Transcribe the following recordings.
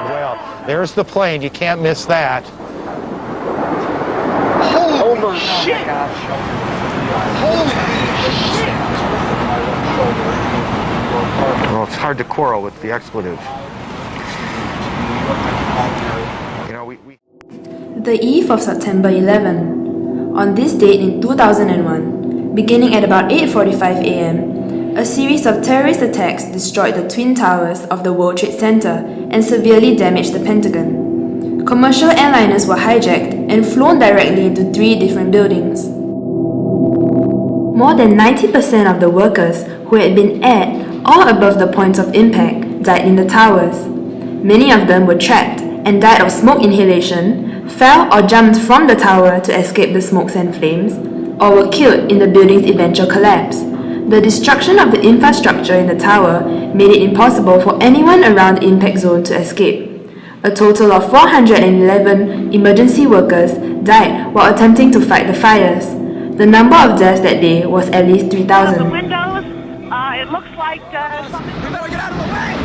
Well, there's the plane. You can't miss that. Holy shit! Holy shit! Well, it's hard to quarrel with the expletive. You know, The eve of September 11. On this date in 2001, beginning at about 8:45 a.m., a series of terrorist attacks destroyed the Twin Towers of the World Trade Center and severely damaged the Pentagon. Commercial airliners were hijacked and flown directly into 3 different buildings. More than 90% of the workers who had been at or above the points of impact died in the towers. Many of them were trapped and died of smoke inhalation, fell or jumped from the tower to escape the smokes and flames, or were killed in the building's eventual collapse. The destruction of the infrastructure in the tower made it impossible for anyone around the impact zone to escape. A total of 411 emergency workers died while attempting to fight the fires. The number of deaths that day was at least 3,000. The windows, it looks like something... We better get out of the way!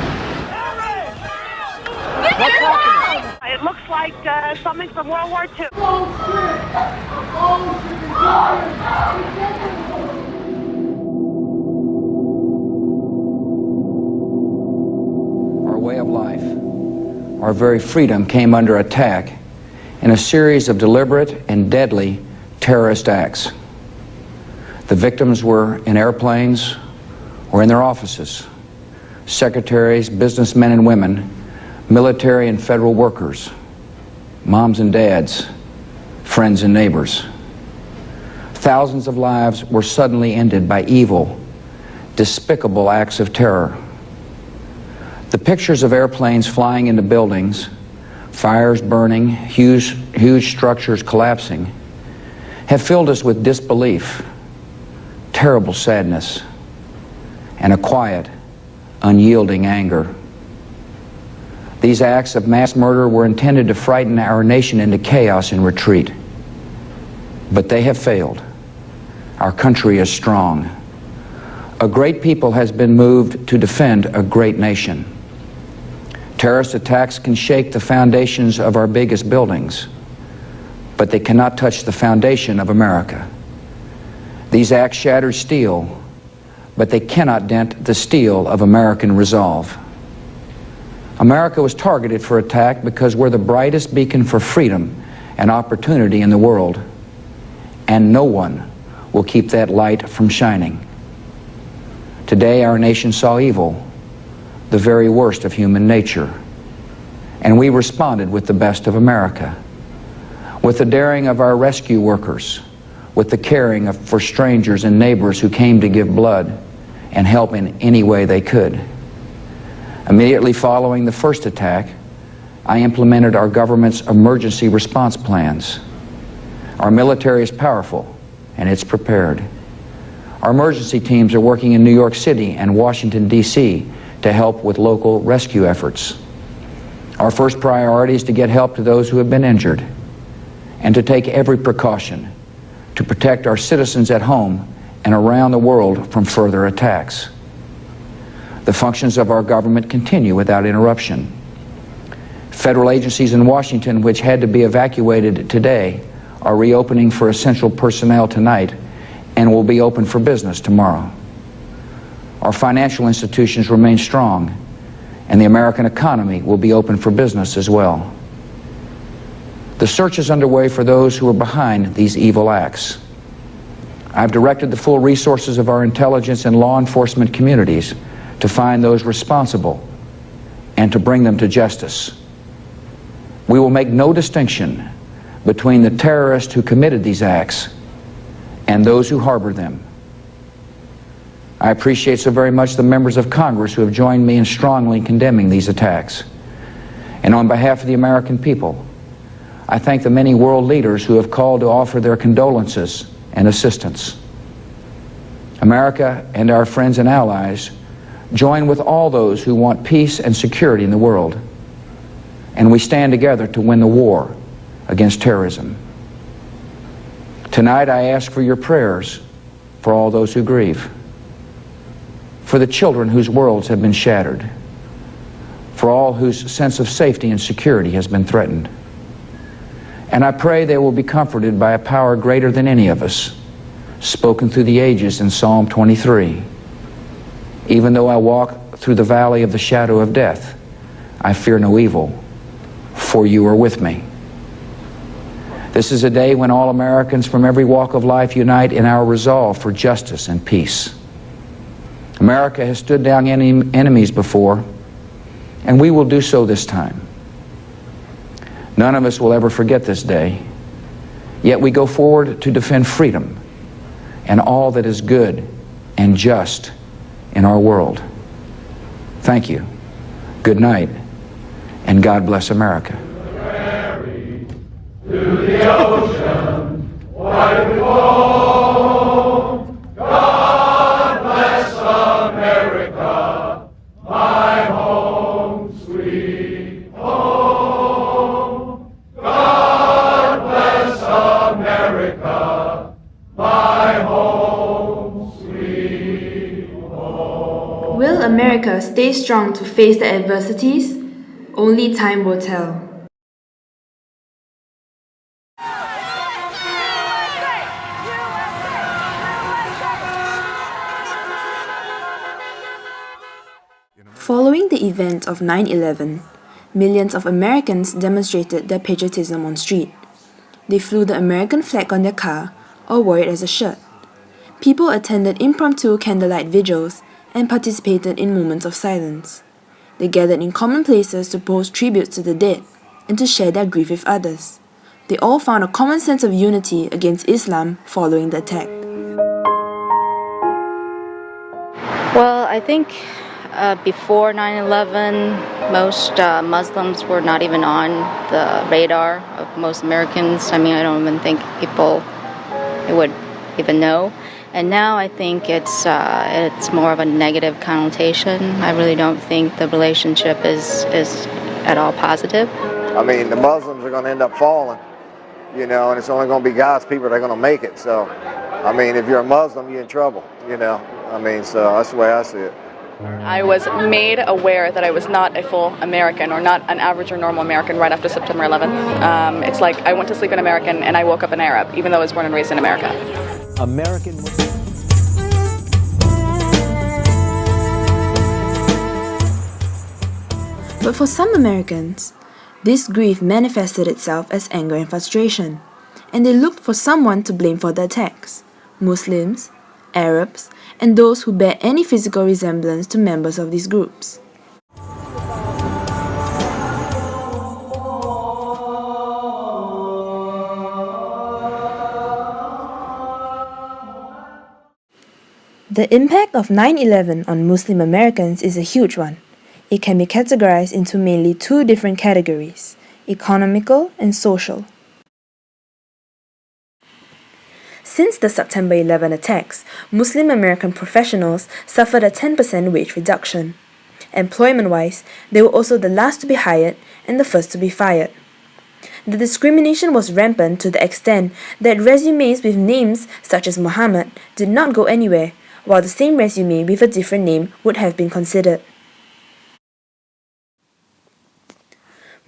What's happening? It looks like something from World War II. Our way of life, our very freedom came under attack in a series of deliberate and deadly terrorist acts. The victims were in airplanes or in their offices. Secretaries, businessmen and women, military and federal workers, moms and dads, friends and neighbors. Thousands of lives were suddenly ended by evil, despicable acts of terror. The pictures of airplanes flying into buildings, fires burning, huge structures collapsing, have filled us with disbelief, terrible sadness, and a quiet, unyielding anger. These acts of mass murder were intended to frighten our nation into chaos and retreat. But they have failed. Our country is strong. A great people has been moved to defend a great nation. Terrorist attacks can shake the foundations of our biggest buildings, but they cannot touch the foundation of America. These acts shatter steel, but they cannot dent the steel of American resolve. America was targeted for attack because we're the brightest beacon for freedom and opportunity in the world, and no one will keep that light from shining. Today, our nation saw evil, the very worst of human nature, and we responded with the best of America, with the daring of our rescue workers, with the caring for strangers and neighbors who came to give blood and help in any way they could. Immediately following the first attack, I implemented our government's emergency response plans. Our military is powerful, and it's prepared. Our emergency teams are working in New York City and Washington, D.C. to help with local rescue efforts. Our first priority is to get help to those who have been injured and to take every precaution to protect our citizens at home and around the world from further attacks. The functions of our government continue without interruption. Federal agencies in Washington, which had to be evacuated today, are reopening for essential personnel tonight and will be open for business tomorrow. Our financial institutions remain strong, and the American economy will be open for business as well. The search is underway for those who are behind these evil acts. I've directed the full resources of our intelligence and law enforcement communities to find those responsible and to bring them to justice. We will make no distinction between the terrorists who committed these acts and those who harbor them. I appreciate so very much the members of Congress who have joined me in strongly condemning these attacks. And on behalf of the American people, I thank the many world leaders who have called to offer their condolences and assistance. America and our friends and allies join with all those who want peace and security in the world, and we stand together to win the war against terrorism. Tonight I ask for your prayers for all those who grieve, for the children whose worlds have been shattered, for all whose sense of safety and security has been threatened. And I pray they will be comforted by a power greater than any of us, spoken through the ages in Psalm 23. Even though I walk through the valley of the shadow of death, I fear no evil, for you are with me. This is a day when all Americans from every walk of life unite in our resolve for justice and peace. America has stood down enemies before, and we will do so this time. None of us will ever forget this day, yet we go forward to defend freedom and all that is good and just in our world. Thank you. Good night, and God bless America. To the ocean, wide with foam. God bless America, my home, sweet home. God bless America, my home, sweet home. Will America stay strong to face the adversities? Only time will tell. Following the event of 9/11, millions of Americans demonstrated their patriotism on street. They flew the American flag on their car or wore it as a shirt. People attended impromptu candlelight vigils and participated in moments of silence. They gathered in common places to pay tributes to the dead and to share their grief with others. They all found a common sense of unity against Islam following the attack. Well, I think before 9/11, most Muslims were not even on the radar of most Americans. I mean, I don't even think people would even know. And now I think it's more of a negative connotation. I really don't think the relationship is at all positive. I mean, the Muslims are going to end up falling, you know, and it's only going to be God's people that are going to make it. So, I mean, if you're a Muslim, you're in trouble, you know. I mean, so that's the way I see it. I was made aware that I was not a full American or not an average or normal American right after September 11th. It's like I went to sleep an American and I woke up an Arab, even though I was born and raised in America. American. But for some Americans, this grief manifested itself as anger and frustration, and they looked for someone to blame for the attacks: Muslims, Arabs, and those who bear any physical resemblance to members of these groups. The impact of 9/11 on Muslim Americans is a huge one. It can be categorized into mainly two different categories: economical and social. Since the September 11 attacks, Muslim American professionals suffered a 10% wage reduction. Employment-wise, they were also the last to be hired and the first to be fired. The discrimination was rampant to the extent that resumes with names such as Muhammad did not go anywhere, while the same resume with a different name would have been considered.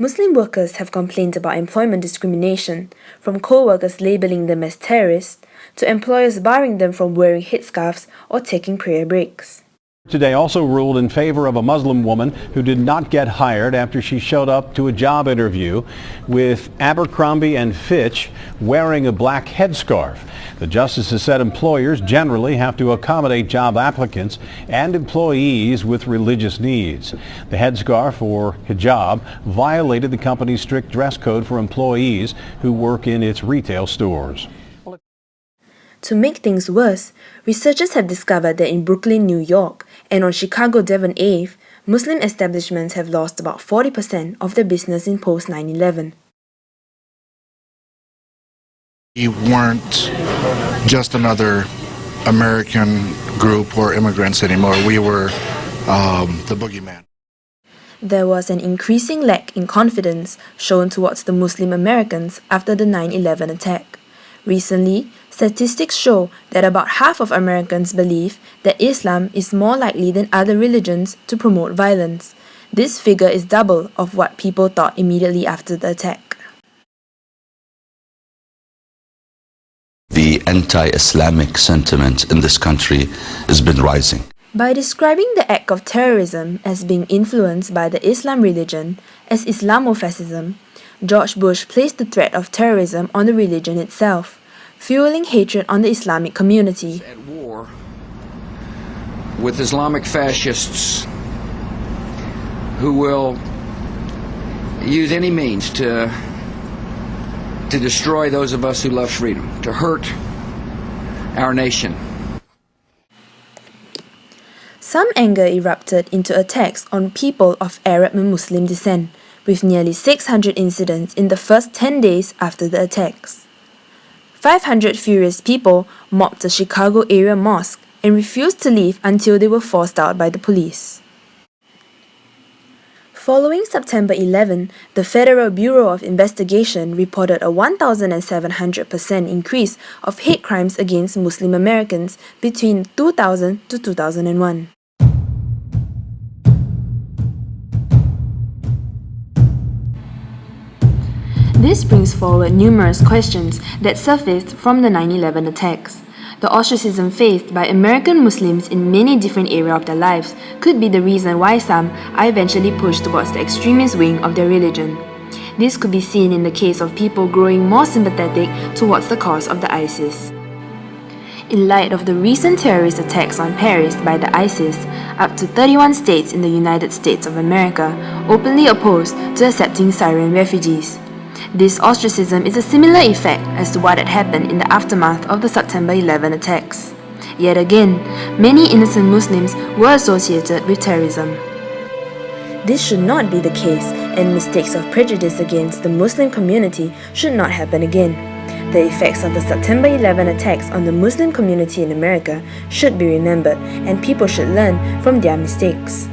Muslim workers have complained about employment discrimination, from co-workers labeling them as terrorists to employers barring them from wearing headscarves or taking prayer breaks. Today also ruled in favor of a Muslim woman who did not get hired after she showed up to a job interview with Abercrombie & Fitch wearing a black headscarf. The justices said employers generally have to accommodate job applicants and employees with religious needs. The headscarf, or hijab, violated the company's strict dress code for employees who work in its retail stores. To make things worse, researchers have discovered that in Brooklyn, New York, and on Chicago Devon Ave, Muslim establishments have lost about 40% of their business in post-9/11. We weren't just another American group or immigrants anymore. We were the boogeyman. There was an increasing lack in confidence shown towards the Muslim Americans after the 9/11 attack. Recently, statistics show that about half of Americans believe that Islam is more likely than other religions to promote violence. This figure is double of what people thought immediately after the attack. The anti-Islamic sentiment in this country has been rising. By describing the act of terrorism as being influenced by the Islam religion as Islamofascism, George Bush placed the threat of terrorism on the religion itself, fueling hatred on the Islamic community. At war with Islamic fascists who will use any means to destroy those of us who love freedom, to hurt our nation. Some anger erupted into attacks on people of Arab and Muslim descent, with nearly 600 incidents in the first 10 days after the attacks. 500 furious people mobbed the Chicago area mosque and refused to leave until they were forced out by the police. Following September 11, the Federal Bureau of Investigation reported a 1,700% increase of hate crimes against Muslim Americans between 2000 to 2001. This brings forward numerous questions that surfaced from the 9/11 attacks. The ostracism faced by American Muslims in many different areas of their lives could be the reason why some are eventually pushed towards the extremist wing of their religion. This could be seen in the case of people growing more sympathetic towards the cause of the ISIS. In light of the recent terrorist attacks on Paris by the ISIS, up to 31 states in the United States of America openly opposed to accepting Syrian refugees. This ostracism is a similar effect as to what had happened in the aftermath of the September 11 attacks. Yet again, many innocent Muslims were associated with terrorism. This should not be the case, and mistakes of prejudice against the Muslim community should not happen again. The effects of the September 11 attacks on the Muslim community in America should be remembered, and people should learn from their mistakes.